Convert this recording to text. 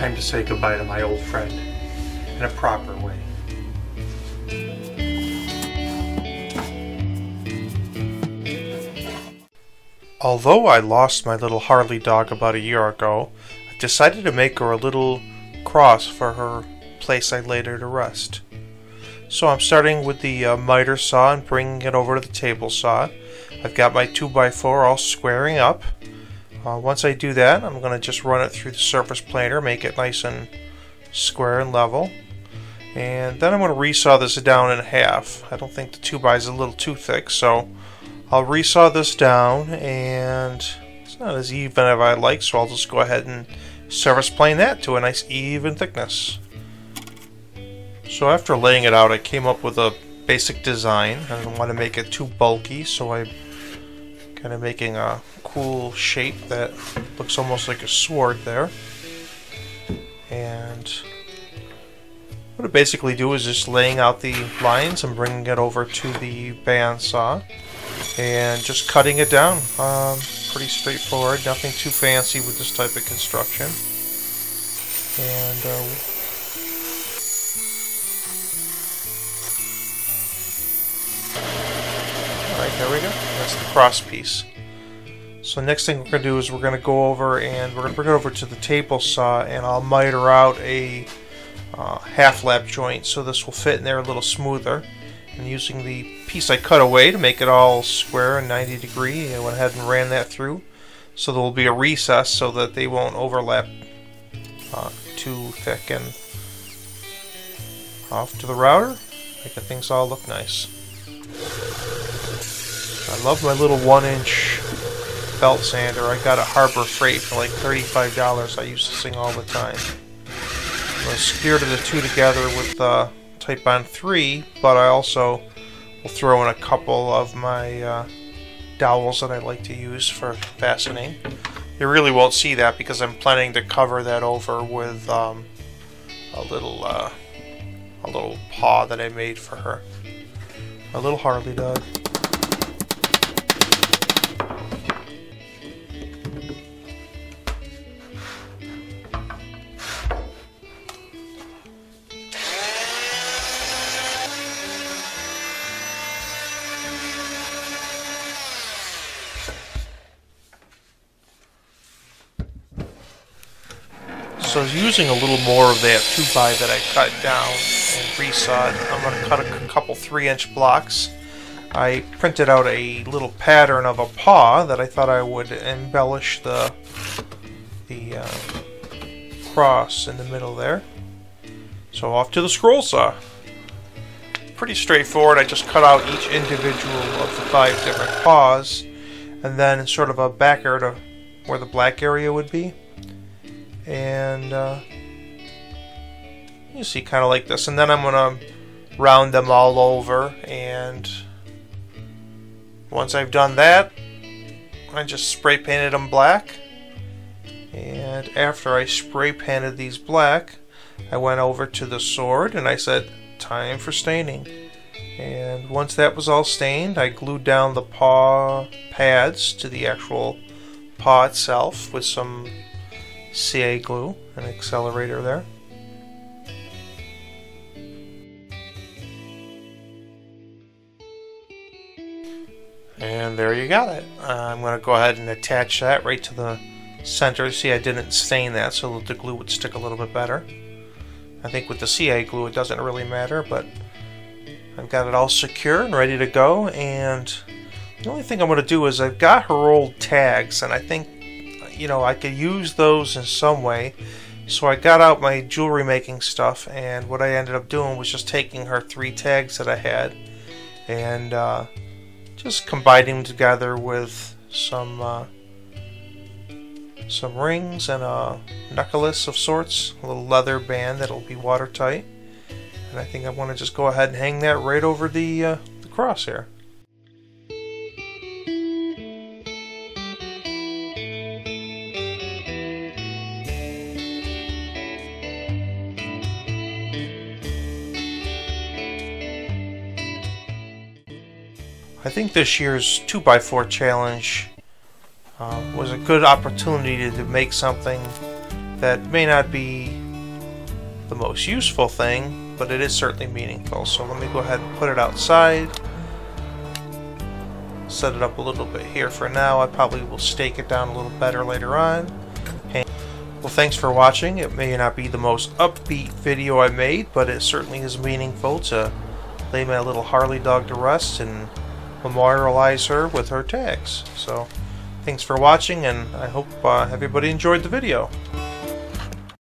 time to say goodbye to my old friend in a proper way. Although I lost my little Harley dog about a year ago, I decided to make her a little cross for her place I laid her to rest. So I'm starting with the miter saw and bringing it over to the table saw. I've got my 2x4 all squaring up. Once I do that, I'm going to just run it through the surface planer, make it nice and square and level. And then I'm going to resaw this down in half. I don't think the 2x is a little too thick, so I'll resaw this down, and it's not as even as I like, so I'll just go ahead and surface plane that to a nice even thickness. So after laying it out, I came up with a basic design. I don't want to make it too bulky, so I'm kind of making a cool shape that looks almost like a sword there. And what I basically do is just laying out the lines and bringing it over to the bandsaw and just cutting it down. Pretty straightforward, nothing too fancy with this type of construction. And alright, there we go. That's the cross piece. So next thing we're going to do is we're going to go over and we're going to bring it over to the table saw, and I'll miter out a half lap joint so this will fit in there a little smoother. And using the piece I cut away to make it all square and 90 degree, I went ahead and ran that through. So there will be a recess so that they won't overlap too thick. And off to the router, making things all look nice. I love my little 1-inch belt sander. I got at Harbor Freight for like $35. I use this thing all the time. I'm going to secure the two together with Type on 3, but I also will throw in a couple of my dowels that I like to use for fastening. You really won't see that because I'm planning to cover that over with a little paw that I made for her, a little Harley dog. So I was using a little more of that 2x that I cut down and resawed. I'm going to cut a couple 3-inch blocks. I printed out a little pattern of a paw that I thought I would embellish the cross in the middle there. So off to the scroll saw. Pretty straightforward. I just cut out each individual of the 5 different paws, and then in sort of a backer to where the black area would be. And you see, kind of like this, and then I'm going to round them all over, and once I've done that, I just spray painted them black. And after I spray painted these black, I went over to the sword and I said, time for staining. And once that was all stained, I glued down the paw pads to the actual paw itself with some CA glue, an accelerator there. And there you got it. I'm going to go ahead and attach that right to the center. See, I didn't stain that so that the glue would stick a little bit better. I think with the CA glue it doesn't really matter, but I've got it all secure and ready to go. And the only thing I'm going to do is I've got her old tags, and I think, you know, I could use those in some way. So I got out my jewelry making stuff, and what I ended up doing was just taking her 3 tags that I had and just combining them together with some rings and a necklace of sorts, a little leather band that'll be watertight. And I think I want to just go ahead and hang that right over the crosshair. I think this year's 2x4 challenge was a good opportunity to make something that may not be the most useful thing, but it is certainly meaningful. So let me go ahead and put it outside. Set it up a little bit here for now. I probably will stake it down a little better later on. Well, thanks for watching. It may not be the most upbeat video I made, but it certainly is meaningful to lay my little Harley dog to rest and memorialize her with her tags. So thanks for watching, and I hope everybody enjoyed the video.